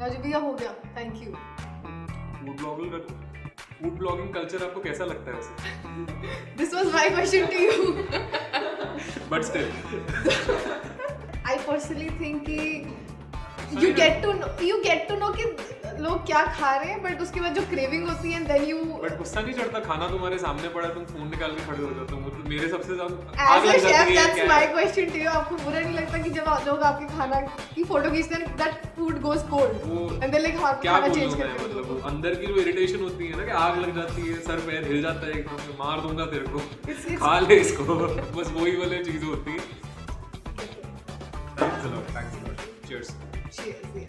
राजू भैया हो गया, thank you. Food blogging culture आपको कैसा लगता है वैसे? This was my question to you. But still I personally think कि यू गेट टू नो कि लोग क्या खा रहे हैं, बट उसके बाद जो क्रेविंग होती है देन यू बट गुस्सा नहीं चढ़ता? खाना तुम्हारे सामने पड़ा तुम फोन निकाल के खड़े हो जाते हो, मतलब मेरे सबसे ज्यादा आग एज अ लग शेफ जाती है। That's my question to you. आपको बुरा नहीं लगता कि जब लोग आपके खाना की फोटो खींचते हैं दैट फूड गोज कोल्ड वो एंड दे लाइक हां क्या खाना बोलूं चेंज मैं, करके मतलब दो? वो अंदर की जो इरिटेशन होती है ना कि आग लग जाती है, सर पैर हिल जाता है एकदम से, मार दूंगा तेरे को, It's- खा ले इसको। बस वही वाली चीज होती है। Thanks a lot, cheers. Cheers, yes.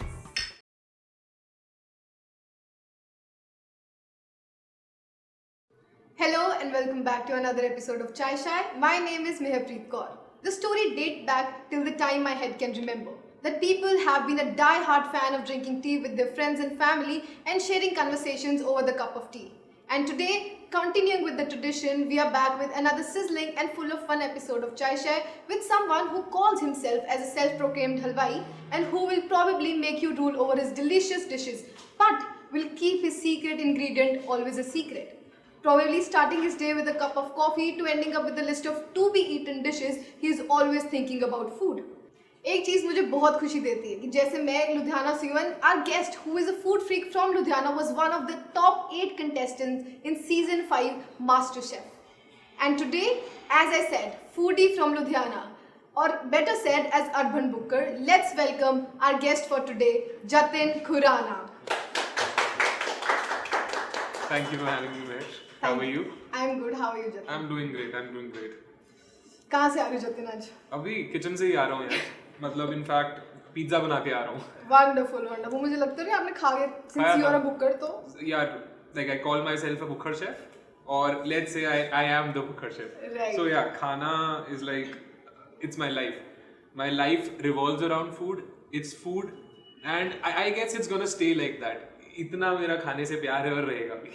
Hello and welcome back to another episode of Chai Shai. My name is Meherpreet Kaur. The story dates back till the time my head can remember. That people have been a die-hard fan of drinking tea with their friends and family and sharing conversations over the cup of tea. And today, continuing with the tradition, we are back with another sizzling and full of fun episode of Chai Shai with someone who calls himself as a self-proclaimed halwai and who will probably make you drool over his delicious dishes, but will keep his secret ingredient always a secret. Probably starting his day with a cup of coffee to ending up with a list of to be eaten dishes, he is always thinking about food. एक चीज मुझे बहुत खुशी देती है कि जैसे मैं लुधियाना से हूँ, our guest who is a food freak from Ludhiana was one of the top 8 contestants in season 5 MasterChef. And today, as I said, foodie from Ludhiana, or better said as urban booker, let's welcome our guest for today, Jatin Khurana. Thank you for having me, Mesh. How are you? I'm good. How are you, Jatin? I'm doing great. कहाँ से आ रहे हो जतिन आज? अभी kitchen से ही आ रहा हूँ यार, मतलब इनफैक्ट पिज्जा बना के आ रहा हूँ वंडरफुल वंडरफुल। मुझे लगता नहीं आपने खा के since you are a booker तो यार, like I call myself a booker chef, or let's say I am the booker chef. Right. So yeah, khana is like, it's my life. My life revolves around food. It's food, and I guess it's gonna stay like that. इतना मेरा खाने से प्यार है और रहेगा भी।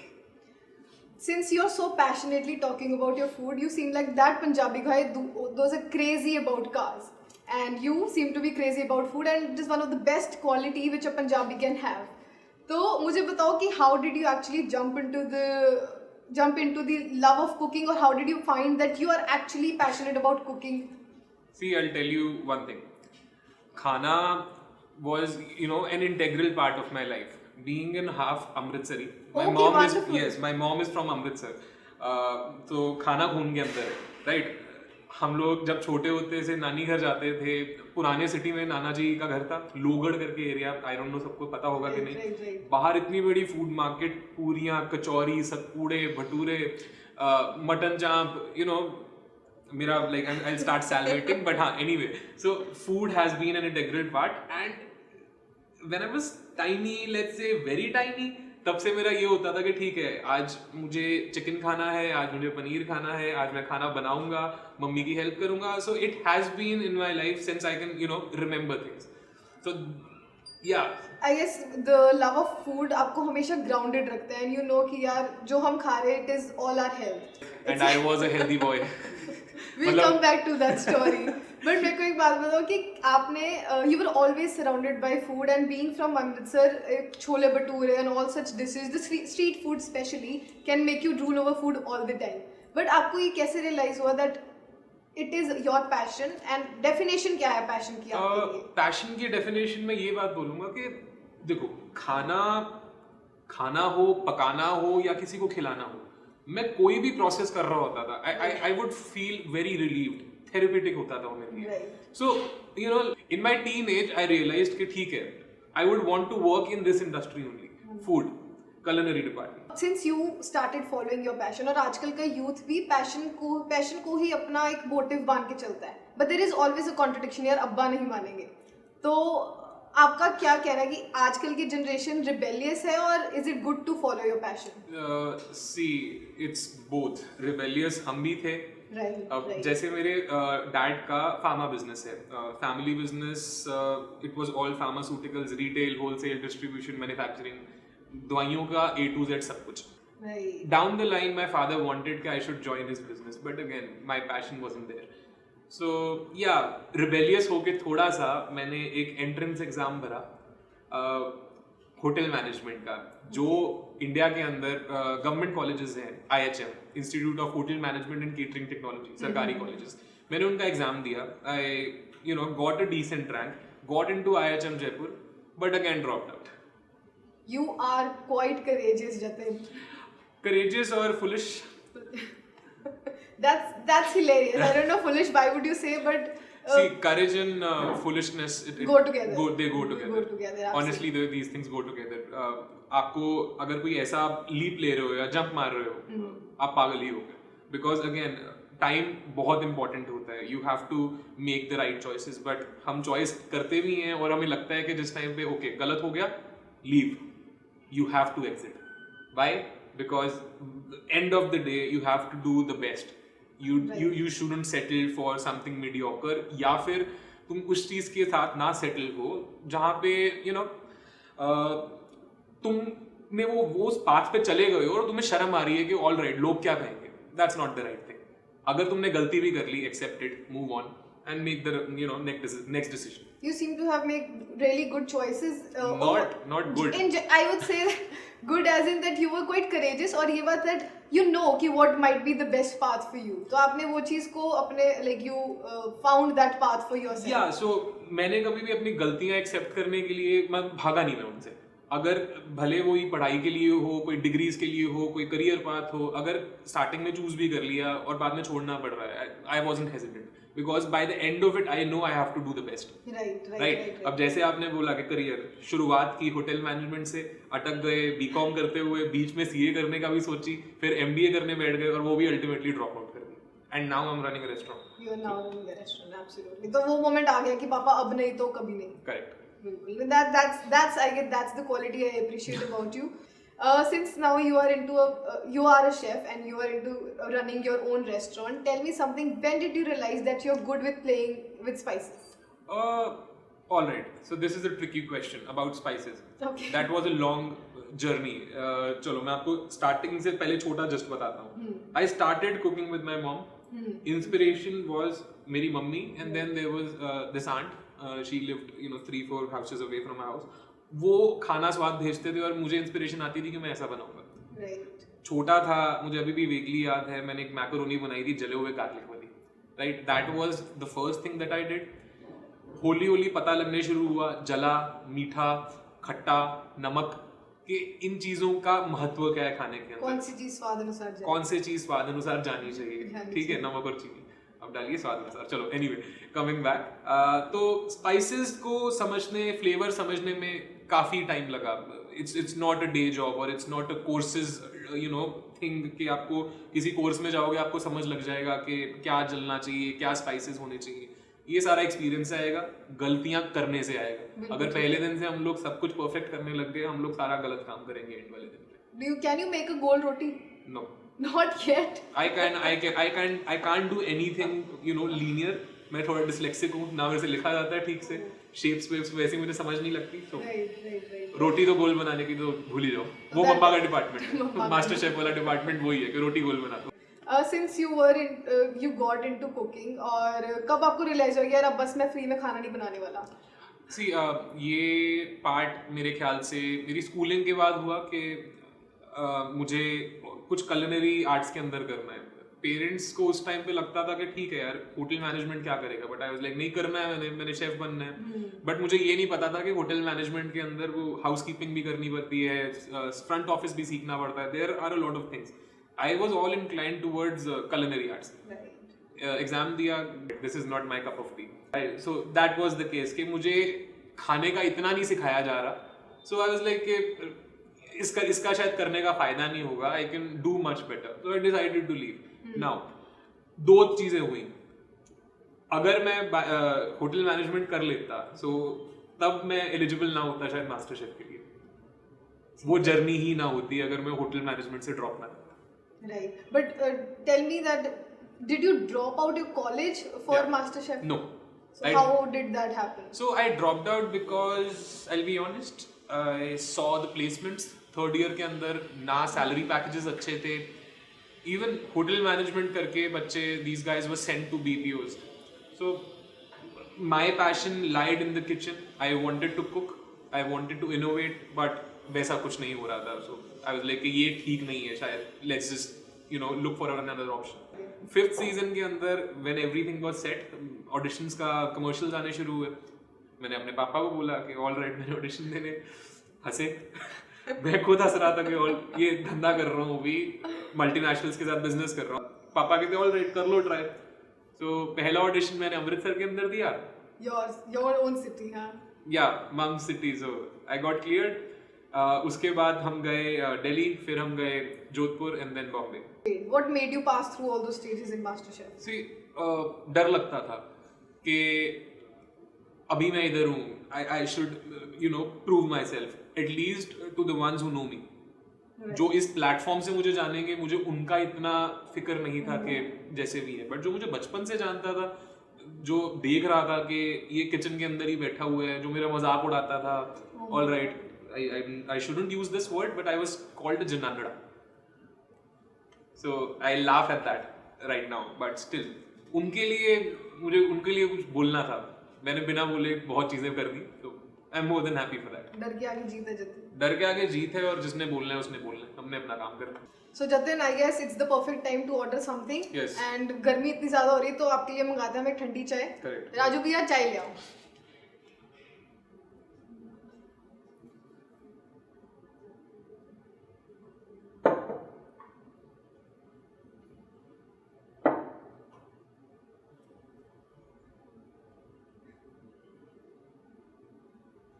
since you're so passionately talking about your food, you seem like that Punjabi guy those are crazy about cars, and you seem to be crazy about food, and it is one of the best quality which a Punjabi can have. तो मुझे बताओ कि how did you actually jump into the love of cooking, or how did you find that you are actually passionate about cooking? See, I'll tell you one thing. Khana was, an integral part of my life. Being in half Amritsari, my Okay, mom wonderful. my mom is from Amritsar. तो खाना खून के अंदर है, right? हम लोग जब छोटे होते से नानी घर जाते थे, पुराने सिटी में नाना जी का घर था, लोगढ़ करके एरिया, आई डोंट नो सबको पता होगा कि नहीं। Right. बाहर इतनी बड़ी फूड मार्केट, पूरियां, कचौरी, सतपुड़े, भटूरे, मटन चाप, मेरा like I'll start salivating, but हाँ, anyway, so food has been an integral part, and when I was tiny, let's say very tiny, तब से मेरा ये होता था कि ठीक है, आज मुझे चिकन खाना है, आज मुझे पनीर खाना है, आज मैं खाना बनाऊंगा, मम्मी की हेल्प करूंगा. So it has been in my life since I can remember things. So yeah. I guess the love of food आपको हमेशा grounded रखता है, and you know कि यार जो हम खा रहे हैं it is all our health. And I was a healthy boy. We'll come back to that story. But मेरे को एक बात बताओ कि आपने you were always surrounded by food, and being from Amritsar, chole bhature and all such dishes, the street food especially can make you drool over food all the time. But आपको ये कैसे realize हुआ that it is your passion, and definition क्या है passion की आपके लिए? Passion की डेफिनेशन में ये बात बोलूंगा कि देखो, खाना हो, पकाना हो या किसी को खिलाना हो, मैं कोई भी प्रोसेस कर रहा होता था, I would feel very relieved, therapeutic होता था वो मेरे लिए. So in my teen age I realised कि ठीक है, I would want to work in this industry only, food culinary department. Since you started following your passion, और आजकल का यूथ भी पैशन को ही अपना एक मोटिव मान के चलता है, but there is always a contradiction, यार अब्बा नहीं मानेंगे. तो आपका क्या कहना है कि आजकल की जनरेशन रिबेलियस है, और is it good to follow your passion? See, it's both. Rebellious हम भी थे. Right. जैसे मेरे डैड का फार्मा बिजनेस है, family business, it was all pharmaceuticals, retail, wholesale, distribution, manufacturing, दवाइयों का A to Z सब कुछ. Down the line, my father wanted that I should join his business, but again, my passion wasn't there. So yeah, rebellious होके थोड़ा सा मैंने एक entrance exam भरा. होटल मैनेजमेंट का, जो इंडिया के अंदर गवर्नमेंट कॉलेजेस हैं, IHM, institute of hotel management and catering technology, सरकारी कॉलेजेस, मैंने उनका एग्जाम दिया, I got a decent rank, got into IHM Jaipur, but again dropped out. You are quite courageous, Jatin. Courageous or foolish? That's hilarious. I don't know foolish. Why would you say? But See, courage and foolishness go together. They go together. Go together. Honestly, these things go together. आपको अगर कोई ऐसा leap ले रहे हो या jump मार रहे हो, आप पागल ही हो गए. Because again, टाइम बहुत इंपॉर्टेंट होता है. You have to make the right choices, but हम चॉइस करते भी हैं और हमें लगता है कि जिस टाइम पे ओके गलत हो गया, leave. You have to exit. Why? Because end of the day you have to do the best. You shouldn't settle for something mediocre, या फिर तुम उस चीज के साथ ना सेटल हो जहाँ पे तुमने वो उस पाथ पे चले गए हो और तुम्हें शर्म आ रही है कि ऑल राइट लोग क्या कहेंगे. That's not the right thing. अगर तुमने गलती भी कर ली, accept it, move on and make the next decision. You seem to have made really good choices. Not good. I would say good as in that you were quite courageous, और ये बात that you know कि what might be the best path for you. तो आपने वो चीज को अपने like you found that path for yourself. Yeah, so मैंने कभी भी अपनी गलतियां एक्सेप्ट करने के लिए मैं भागा नहीं, मैं उनसे. अगर भले वो ही पढ़ाई के लिए हो, कोई डिग्रीज के लिए हो, कोई करियर पाथ हो, अगर स्टार्टिंग में चूज भी कर लिया और बाद में छोड़ना पड़ रहा है, I wasn't hesitant, because by the end of it I know I have to do the best. Right. अब जैसे आपने बोला कि करियर शुरुआत की होटल मैनेजमेंट से, अटक गए, बीकॉम करते हुए, बीच में CA करने का भी सोची, फिर MBA करने बैठ गए और वो भी अल्टीमेटली ड्रॉप आउट कर दी. And now I am running a restaurant. You are now running a restaurant, absolutely. तो वो मोमेंट आ गया कि पापा अब नहीं तो कभी नहीं. करेक्ट. बिल्कुल. That's I get, that's the quality I appreciate about you. Since now you are you are a chef and you are into running your own restaurant, tell me something. When did you realize that you're good with playing with spices? All right. So this is a tricky question about spices. Okay. That was a long journey. चलो मैं आपको starting से पहले छोटा just बताता हूँ. I started cooking with my mom. Inspiration was मेरी mummy, and then there was this aunt. She lived 3-4 houses away from my house. वो खाना स्वाद भेजते थे और मुझे इंस्पिरेशन आती थी कि मैं ऐसा बनाऊंगा. Right. छोटा था, मुझे अभी भी वेगली याद है, मैंने एक मैकरोनी बनाई थी जले हुए गार्लिक वाली. Right. That was the first thing that I did. Holi Holi पता लगने शुरू हुआ जला, मीठा, खट्टा, नमक कि इन चीजों का महत्व क्या है खाने के अंदर. कौन सी चीज स्वाद अनुसार जानी चाहिए. ठीक है, नमक और चीनी अब डालिए स्वाद अनुसार. चलो एनीवे, कमिंग बैक, तो स्पाइसेस को समझने, फ्लेवर समझने में काफी टाइम लगा. It's not a day job और it's not a courses thing कि आपको किसी कोर्स में जाओगे आपको समझ लग जाएगा कि क्या जलना चाहिए, क्या स्पाइसेस होने चाहिए. ये सारा एक्सपीरियंस आएगा, गलतियां करने से आएगा. अगर पहले दिन से हम लोग सब कुछ परफेक्ट करने लग गए, हम लोग सारा गलत काम करेंगे एंड वाले दिन पे. Can you make a gold roti? No. Not yet. I can't do anything linear. मैं थोड़ा डिसलेक्सिक हूँ ना, मेरे से लिखा जाता है ठीक से, शेप्स वेप्स वैसे मुझे समझ नहीं लगती. तो right. रोटी तो गोल बनाने की तो भूल ही जाओ, वो मम्मा का डिपार्टमेंट, मास्टर शेफ वाला डिपार्टमेंट वही है कि रोटी गोल बना दो. Since you got into cooking, और कब आपको रियलाइज हो गया यार अब बस मैं फ्री में खाना नहीं बनाने वाला? See, ये पार्ट मेरे ख्याल से मेरी स्कूलिंग के बाद हुआ कि मुझे कुछ culinary आर्ट्स के अंदर करना है. पेरेंट्स को उस टाइम पे लगता था कि ठीक है यार होटल मैनेजमेंट क्या करेगा, बट आई वाज लाइक नहीं करना है, मैंने शेफ बनना है. बट मुझे ये नहीं पता था कि होटल मैनेजमेंट के अंदर वो हाउस कीपिंग भी करनी पड़ती है, फ्रंट ऑफिस भी सीखना पड़ता है. There are a lot of things. I was all inclined towards culinary arts. Exam दिया, this is not my cup of tea. So that was the case कि मुझे खाने का इतना नहीं सिखाया जा रहा. सो आई वाज लाइक इसका शायद करने का फायदा नहीं होगा, I can do much better. So I decided to leave. Now दो चीजें हुई. अगर मैं होटल मैनेजमेंट कर लेता सो तब मैं एलिजिबल ना होता शायद मास्टर शेफ के लिए. वो जर्नी ही ना होती अगर मैं होटल मैनेजमेंट से ड्रॉप ना करता. Right, but tell me that did you drop out your college for master chef? No. So how did that happen? So I dropped out because I'll be honest, I saw the placements third year के अंदर ना salary packages अच्छे थे. Even hotel management करके बच्चे, these guys were sent to BPOs. So my passion lied in the kitchen. I wanted to cook. I wanted to innovate but वैसा कुछ नहीं हो रहा था, सो आई वाज लाइक ये ठीक नहीं है शायद, let's just look for another option. 5th season के अंदर when everything was set, auditions का कमर्शियल्स आने शुरू हुए। मैंने अपने पापा को बोला कि ऑल राइट मैंने ऑडिशन देने, हंसे मैं खुद हंस रहा था कि ये धंधा कर रहा हूँ अभी, मल्टीनेशनल्स के साथ बिजनेस कर रहा हूँ। पापा कहते ऑल राइट कर लो ट्राई। तो पहला ऑडिशन मैंने अमृतसर के अंदर दिया, your own city, हाँ। या मम city, so I got cleared. उसके बाद हम गए दिल्ली, फिर हम गए Jodhpur and then Bombay. What made you pass through all those stages in MasterChef? See डर लगता था कि अभी मैं इधर हूँ, I should prove myself at least to the ones who know me. जो इस प्लेटफॉर्म से मुझे जानेंगे, मुझे उनका इतना फिक्र नहीं था कि जैसे भी है, बट जो मुझे बचपन से जानता था, जो देख रहा था कि ये किचन के अंदर ही बैठा हुआ है, जो मेरा मजाक उड़ाता था, all right I shouldn't use this word but I was called जनानड़ा, so I laugh at that right now, but still मुझे उनके लिए कुछ बोलना था, मैंने बिना बोले बहुत चीजें कर दी, तो I am more than happy for that. डर के आगे जीत है जतिन। डर के आगे जीत है, और जिसने बोलना है उसने बोलना है, हमने अपना काम करना है। So Jatin, I guess it's the perfect time to order something. Yes. And गर्मी इतनी ज्यादा हो रही है तो आपके लिए मंगाते हैं हम एक ठंडी चाय। Correct. राजू भैया चाय ले आओ।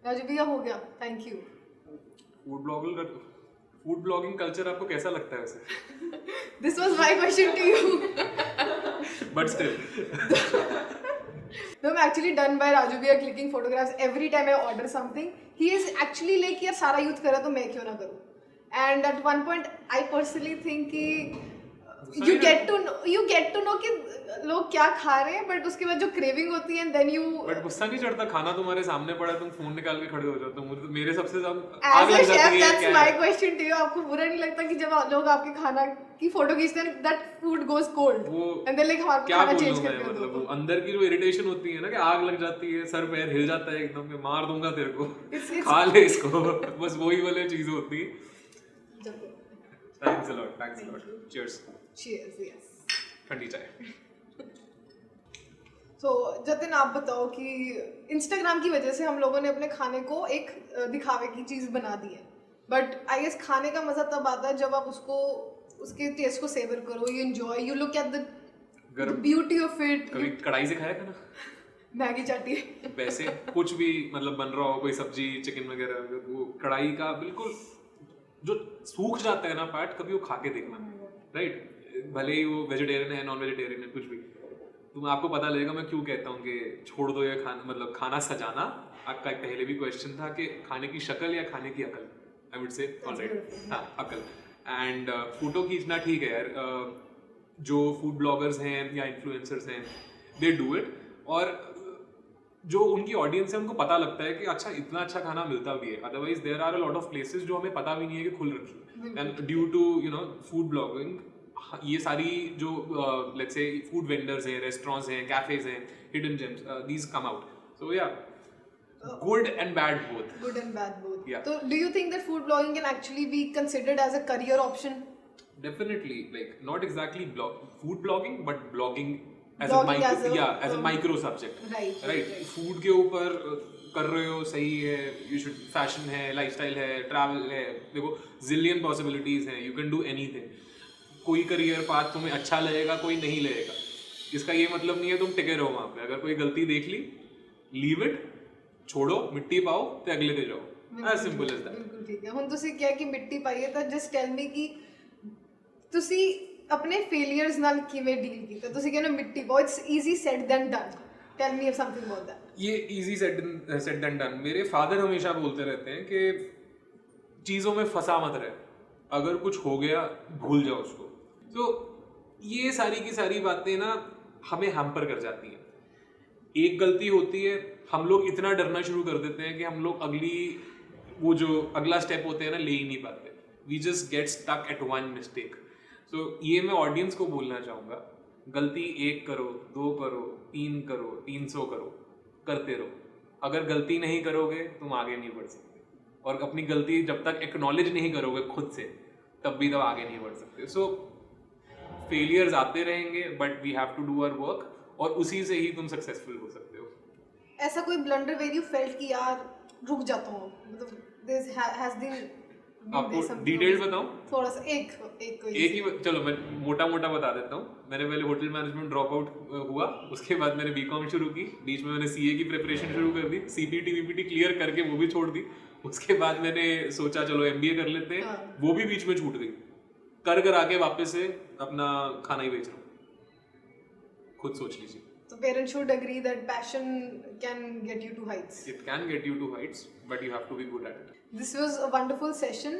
राजू भैया हो गया, thank you. Food blogging culture आपको कैसा लगता है वैसे? This was my question to you. But still. No, I'm actually done by Raju भैया clicking photographs every time I order something. He is actually like यार सारा यूथ कर रहा तो मैं क्यों ना करूँ? And at one point I personally think कि you get to know कि लोग क्या खा रहे हैं, बट उसके बाद जो क्रेविंग होती है then you बट गुस्सा नहीं चढ़ता, खाना तुम्हारे सामने पड़ा, तुम फोन निकाल के खड़े हो जाते हो, मेरे सबसे ज्यादा आग as a लग chef जाती है। that's क्या my है? question to you, आपको बुरा नहीं लगता कि जब लोग आपके खाना की फोटो खींचते हैं that food goes cold वो and then like हमारा क्या खाना बोलूं चेंज मैं, करके मतलब दो। वो अंदर की जो इरिटेशन होती है ना, कि आग लग जाती है, सर पैर हिल जाता है एकदम, मैं मार दूंगा तेरे को, खा ले इसको, बस वही वाली चीज होती है। Thanks a lot, cheers. Cheers, yes. ठंडी चाय। तो जतिन आप बताओ कि इंस्टाग्राम की वजह से हम लोगों ने अपने खाने को एक दिखावे की चीज बना दी है, बट आई गेस खाने का मजा तब आता है जब आप उसके टेस्ट को सेवर करो, you enjoy, you look at the beauty of it. कभी कढ़ाई से खाया खाना? मैगी चाटी है। वैसे कुछ भी मतलब बन रहा हो, कोई सब्जी चिकन वगैरह, वो कढ़ाई का बिल्कुल जो सूख जाता है ना पार्ट, कभी वो खा के देखना, राइट? भले ही वो वेजिटेरियन है, नॉन वेजिटेरियन है, कुछ भी, तो आपको पता लगेगा मैं क्यों कहता हूँ कि छोड़ दो ये खाना, मतलब खाना सजाना। आपका एक पहले भी क्वेश्चन था कि खाने की शक्ल या खाने की अकल, आई वुड से ऑलराइट, हाँ अकल। एंड फोटो खींचना ठीक है यार, जो फूड ब्लॉगर्स हैं या इन्फ्लुएंसर्स हैं दे डू इट, और जो उनकी ऑडियंस है उनको पता लगता है कि अच्छा इतना अच्छा खाना मिलता भी है, otherwise there are a lot of places जो हमें पता भी नहीं है कि खुल रखी है, and due to food blogging ये सारी जो लेट्स से फूड वेंडर्स हैं, रेस्टोरेंट्स हैं, कैफेज हैं, hidden gems, these come out, so yeah good and bad both. Good and bad both. Yeah. So do you think that food blogging can actually be considered as a career option? Definitely, like not exactly food blogging, but blogging as Blogging as a micro subject. Right. Food के ऊपर कर रहे हो, सही है, you should, fashion है, lifestyle है, travel है, देखो zillion possibilities हैं, you can do anything. कोई करियर पाथ तुम्हें अच्छा लगेगा, कोई नहीं लगेगा, इसका ये मतलब नहीं है तुम टिके रहो वहाँ पे। अगर कोई गलती देख ली, लीव इट, छोड़ो, मिट्टी पाओ ते अगले ते जाओ, as simple as that. बिल्कुल ठीक है। ਹੁਣ ਤੁਸੀਂ ਕਿਹਾ ਕਿ ਮਿੱਟੀ ਪਾਈਏ ਤਾਂ just tell me ਕਿ ਤੁਸੀਂ ਆਪਣੇ ਫੇਲਿਅਰਸ ਨਾਲ ਕਿਵੇਂ ਡੀਲ ਕੀਤਾ? ਤੁਸੀਂ ਕਹਿੰਦੇ ਮਿੱਟੀ ਪਾਓ, it's easy said than done. Tell me something about that. ये easy said than done। मेरे फादर हमेशा बोलते रहते हैं कि चीज़ों में फंसा मत रहे, अगर कुछ हो गया भूल जाओ उसको। तो ये सारी की सारी बातें ना हमें हैम्पर कर जाती हैं। एक गलती होती है, हम लोग इतना डरना शुरू कर देते हैं कि हम लोग वो जो अगला स्टेप होते हैं ना ले ही नहीं पाते। We just get stuck at one mistake. So ये मैं ऑडियंस को बोलना चाहूँगा, गलती 1 करो, 2 करो, 3 करो, 300 करो, करते रहो, अगर गलती नहीं करोगे तुम आगे नहीं बढ़ सकते, और अपनी गलती जब तक एक्नॉलेज नहीं करोगे खुद से तब भी तो आगे नहीं बढ़ सकते. सो फेलियर्स आते रहेंगे but we have to do our work, और उसी से ही तुम सक्सेसफुल हो सकते हो. ऐसा कोई ब्लंडर वेयर यू फेल्ट कि यार रुक जाता हूँ, मतलब दिस हैज बीन आपको डिटेल बताऊं? थोड़ा सा एक कोई एक ही चलो मैं मोटा मोटा बता देता हूँ. मैंने पहले होटल मैनेजमेंट ड्रॉप आउट हुआ, उसके बाद मैंने बीकॉम शुरू की, बीच में मैंने सीए की प्रिपरेशन शुरू कर दी, सीपीटी वीपीटी क्लियर करके वो भी छोड़ दी. उसके बाद मैंने सोचा चलो एमबीए कर लेते हैं, वो भी बीच में छूट गई. कर आके वापस से अपना खाना ही बेच रहा हूँ. खुद सोच लीजिए. So parents should agree that passion can get you to heights. It can get you to heights, but you have to be good at it. This was a wonderful session.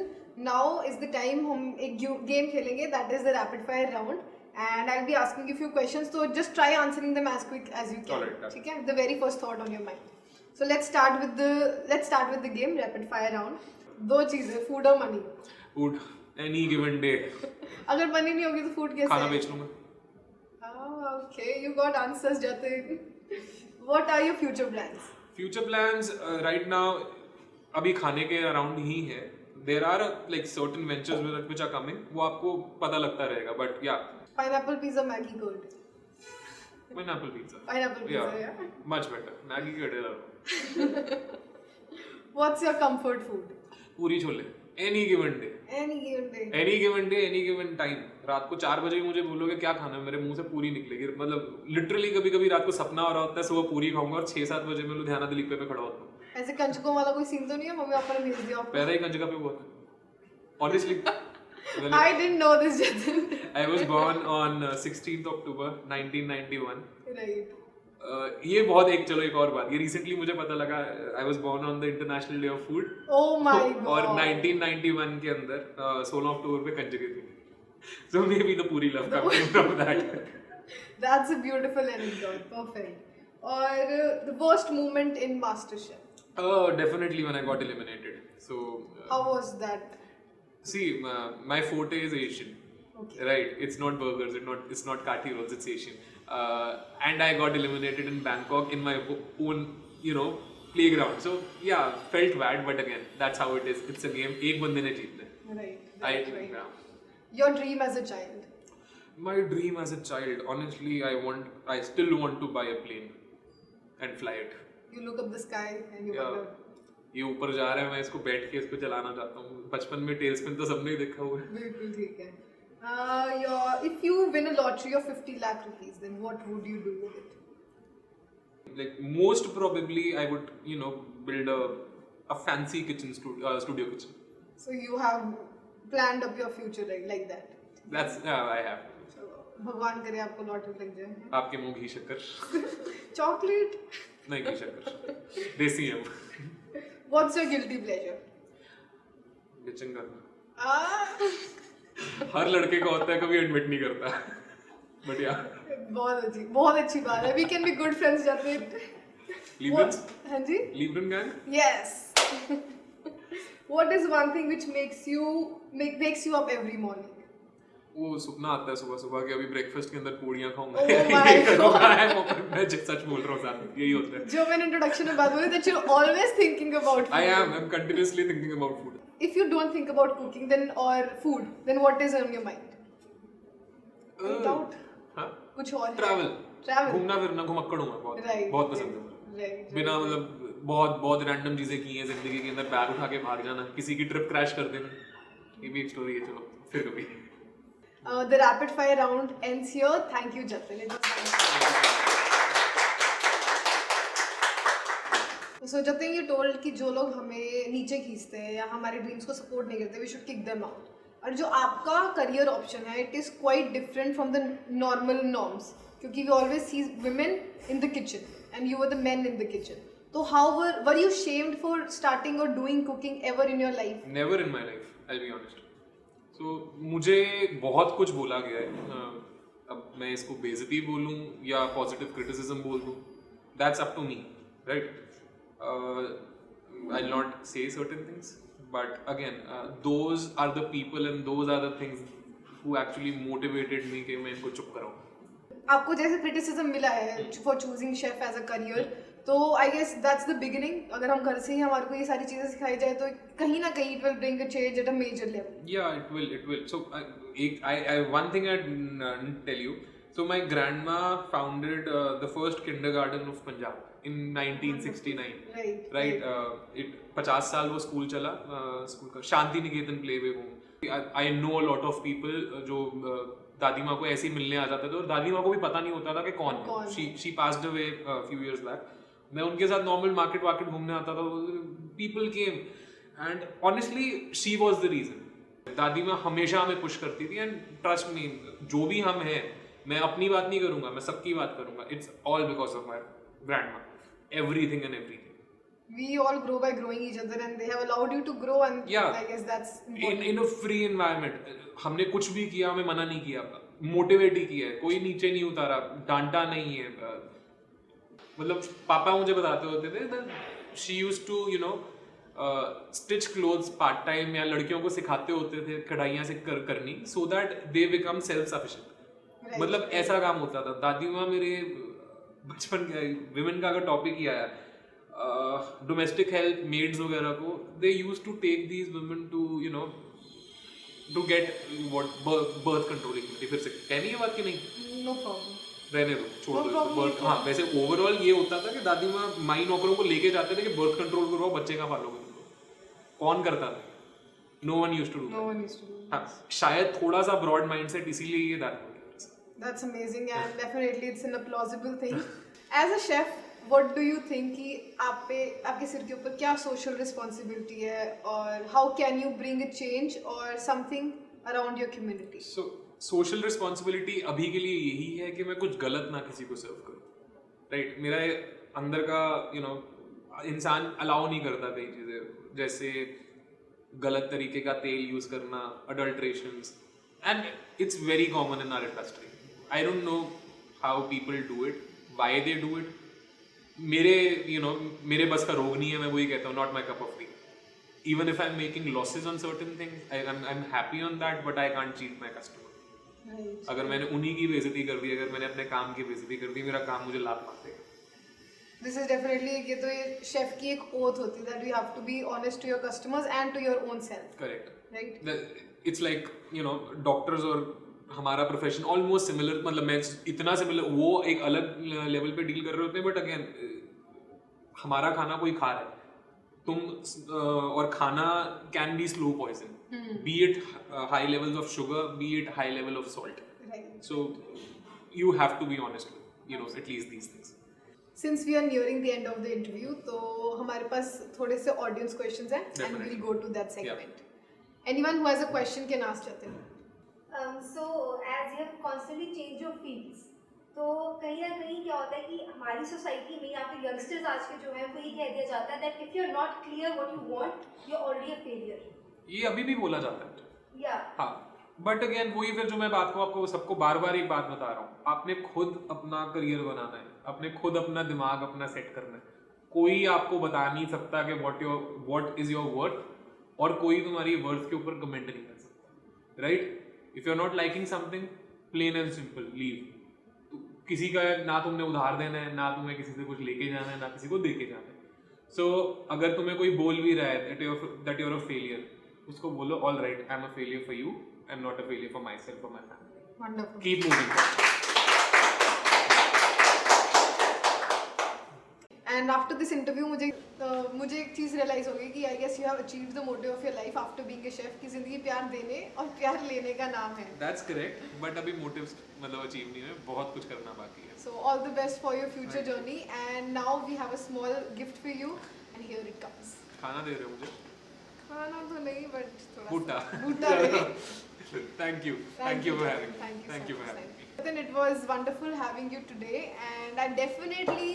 Now is the time हम एक game खेलेंगे, that is the rapid fire round, and I'll be asking you few questions. So just try answering them as quick as you can. Alright. ठीक है? The very first thought on your mind. So let's start with the game rapid fire round. दो चीजें, food और money. Food any given day. अगर money नहीं होगी तो food कैसे? खाना बेच लूँगा. Okay, you got answers, Jatin. What are your future plans? Future plans right now अभी खाने के अराउंड ही है. There are like certain ventures which are coming. वो आपको पता लगता रहेगा. But yeah. Pineapple pizza, Maggi curd. Pineapple pizza. Pineapple pizza, yeah. Much better. Maggi curd. What's your comfort food? पूरी chole. Any given day. Any given day. Any given day, any given time. रात को 4 बजे मुझे बोलोगे क्या खाना है, मेरे मुंह से पूरी निकलेगी. मतलब लिटरली कभी रात को सपना हो रहा होता है सुबह पूरी खाऊंगा, और 6-7 बजे मैं लुधियाना दिलीप पे खड़ा होता हूँ. ऐसे कंचकों वाला कोई सीन तो नहीं है? मम्मी पापा ने भेज दिया आपको? पैदा ही कंजका पे हुआ था. Honestly. I didn't know this, Jatin. I was born on 16th October 1991. Right. ये बहुत चलो एक और बात, ये रिसेंटली मुझे पता लगा. I was born on the international day of food. Oh my God. और 1991 के अंदर 16 अक्टूबर पे कंजके थी. सो मे बी द पूरी love coming from that. That's a beautiful anecdote. Perfect. और the worst moment in MasterChef? Definitely when I got eliminated. So How was that? see, my forte is Asian. Okay. Right, it's not burgers, it's not kathi rolls, it's Asian. And I got eliminated in Bangkok in my own, playground. So yeah, felt bad, but again, that's how it is. It's a game. एक बंदे ने जीतना है. Right. Yeah. Your dream as a child? My dream as a child, honestly, I still want to buy a plane and fly it. You look up the sky and you Yeah. wonder. ये ऊपर जा रहा है, मैं इसको बैठ के इसको चलाना चाहता हूँ. बचपन में टेलस्पिन तो सबने ही देखा हुआ है. बिल्कुल ठीक है. If you win a lottery of 50 lakh rupees, then what would you do with it? Like most probably, I would build a fancy kitchen studio kitchen. So you have planned up your future like that. That's I have. So, भगवान करे आपको lottery लग जाए. आपके मुंह घी शक्कर. Chocolate. नहीं घी शक्कर. देसी है. What's your guilty pleasure? Bitching करना. Ah. हर लड़के का होता है, कभी एडमिट नहीं करता. बट यार बहुत अच्छी बात है. We can be good friends, Jatin. Librans? हाँ जी. Libran gang? Yes. What is one thing which wakes you up every morning? वो सपना आता है सुबह सुबह कि अभी ब्रेकफास्ट के अंदर पूड़ियाँ खाऊंगा. Oh my God. मैं सच बोल रहा हूँ साथ, यही होता है. जो मैंने इंट्रोडक्शन में बात बोली, that you're always thinking about food. I'm continuously thinking about food. If you don't think about cooking or food, then what is on your mind? Eat out? हाँ? कुछ और? Travel. घूमना फिरना, घुमक्कड़ हूँ मैं बहुत. Right. बहुत पसंद है मुझे. Right. बिना मतलब बहुत रैंडम चीजें की हैं जिंदगी के अंदर. बैग उठा के भाग जाना, किसी की ट्रिप क्रैश कर देना, ये भी एक स्टोरी है. चलो फिर कभी. The rapid fire round ends here. Thank you, Jatin. It was nice. So Jatin, you told कि जो लोग हमें नीचे खींचते हैं या हमारे ड्रीम्स को सपोर्ट नहीं करते, we should kick them out. और जो आपका करियर ऑप्शन है, it is quite different from the normal norms. क्योंकि we always see women in the kitchen and you were the men in the kitchen. So how were you shamed for starting or doing cooking ever in your life? Never in my life, I'll be honest. So मुझे बहुत कुछ बोला गया है. अब मैं इसको बेइज्जती बोलूँ या पॉजिटिव क्रिटिसिज्म बोल दूँ, that's up to me, right? I'll not say certain things, but again, those are the people and those are the things who actually motivated me कि मैं इनको चुप कराऊँ. आपको जैसे क्रिटिसिज्म मिला है for choosing chef as a career, तो I guess that's the beginning. अगर हम घर से ही हमारे को ये सारी चीजें सिखाई जाए तो कहीं ना कहीं it will bring a change at a major level. Yeah, it will. So, one thing I didn't tell you. So, my grandma founded the first kindergarten of Punjab in 1969. Right. It 50 साल वो school चला, school का Shantiniketan Play Way Home. I know a lot of people जो दादी माँ को ऐसे ही मिलने आ जाते थे और दादी माँ को भी पता नहीं होता था कि कौन है. She passed away a few years back. मैं उनके साथ नॉर्मल मार्केट घूमने आता था. People came and honestly she was the reason. दादी माँ हमेशा हमें पुश करती थी and trust me, जो भी हम हैं, मैं अपनी बात नहीं करूँगा, मैं सबकी बात करूँगा. It's all because of my grandma. Everything and everything. We all grow by growing each other and they have allowed you to grow and Yeah. I guess that's important. In a free environment. हमने कुछ भी किया, हमें मना नहीं किया, motivate ही किया है, कोई नीचे नहीं उतारा, डांटा नहीं है. मतलब पापा मुझे बताते होते थे she used to stitch clothes part time या लड़कियों को सिखाते होते थे कढ़ाइयाँ से करनी so that they become self sufficient. मतलब ऐसा काम होता था. दादी माँ मेरे बचपन के विमेन का अगर टॉपिक ही आया डोमेस्टिक हेल्प मेड्स वगैरह को they used to take these women to get birth control. फिर से कहनी है बात कि नहीं? No problem. रहने दो, छोड़ No दो problem. बर्थ. हाँ, वैसे ओवरऑल ये होता था कि दादी माँ माई नौकरों को लेके जाते थे कि बर्थ कंट्रोल करो, बच्चे का पालोगे. कौन करता था? No one used to do. No one used to do that. हाँ, शायद थोड़ा सा ब्रॉड माइंडसेट इसीलिए ये that. That's amazing and definitely it's an applaudable thing. As a chef, what do you think कि आपके सिर के ऊपर क्या social responsibility है और how can you bring a change or something around your community? So social responsibility अभी के लिए यही है कि मैं कुछ गलत ना किसी को सर्व करूँ. राइट. मेरा अंदर का इंसान अलाउ नहीं करता कई चीज़ें, जैसे गलत तरीके का तेल यूज़ करना, adulterations, and it's very common in our industry. I don't know how people do it, why they do it. मेरे बस का रोग नहीं है, मैं वही कहता हूँ, not my cup of T. Even if I'm making losses on certain things, I'm happy on that, but I can't cheat my customer. Right. अगर मैंने उन्हीं की बेइज्जती कर दी, अगर मैंने अपने काम की बेइज्जती कर दी, मेरा काम मुझे लात मार देगा. This is definitely ये तो ये शेफ की एक oath होती है that you have to be honest to your customers and to your own self. Correct. Right. It's like doctors और हमारा प्रोफेशन ऑलमोस्ट सिमिलर. मतलब मैं इतना सिमिलर, वो एक अलग लेवल पे डील कर रहे होते हैं, बट अगेन हमारा खाना कोई खा रहा है, तुम और खाना can be slow poison, be it high levels of sugar, be it high level of salt. So you have to be honest with at least these things. Since we are nearing the end of the interview, तो हमारे पास थोड़े से audience questions हैं and we'll go to that segment. Anyone who has a question can ask Jatin. So as you have constantly changed your fields, तो कहीं ना कहीं क्या होता है कि हमारी सोसाइटी में या फिर यंगस्टर्स आज के जो है वो ये कह दिया जाता है that if you're not clear what you want, you're already a failure. ये अभी भी बोला जाता है. Yeah. हाँ, बट अगेन वही फिर जो मैं बात को आपको सबको बार बार एक बात बता रहा हूँ, आपने खुद अपना करियर बनाना है, आपने खुद अपना दिमाग अपना सेट करना है. कोई आपको बता नहीं सकता कि व्हाट इज योर वर्थ, और कोई तुम्हारी वर्थ के ऊपर कमेंट नहीं कर सकता. Right. If you are not liking something, plain and simple leave. किसी का ना तुमने उधार देना है, ना तुम्हें किसी से कुछ लेके जाना है, ना किसी को देके जाना है. सो अगर तुम्हें कोई बोल भी रहा है that you are a failure, उसको बोलो all right, I am a failure for you, I am not a failure for myself, for my family. Wonderful. Keep moving. And after this interview मुझे एक चीज़ realise हो गई कि I guess you have achieved the motive of your life after being a chef कि ज़िंदगी प्यार देने और प्यार लेने का नाम है. That's correct, but अभी motives मतलब अचीव नहीं है, बहुत कुछ करना बाकी है. So all the best for your future journey and now we have a small gift for you and here it comes. खाना दे रहे हो मुझे? खाना तो नहीं but थोड़ा बूटा. बूटा है. Thank you for having me. Thank you for so having much. me. Then it was wonderful having you today and I definitely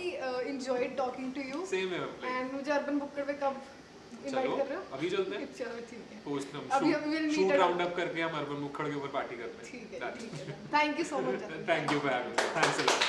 enjoyed talking to you. Same here. And मुझे अर्बन बुक्कर पे कब invite चलो कर रहे हो? अभी चलते हैं. चलो ठीक है. पोस्ट हम अभी we'll meet shoot at- round up करके हम अर्बन मुखड़ के ऊपर पार्टी करते हैं. ठीक है. Thank you so much. Thank you for having me. Thanks a lot.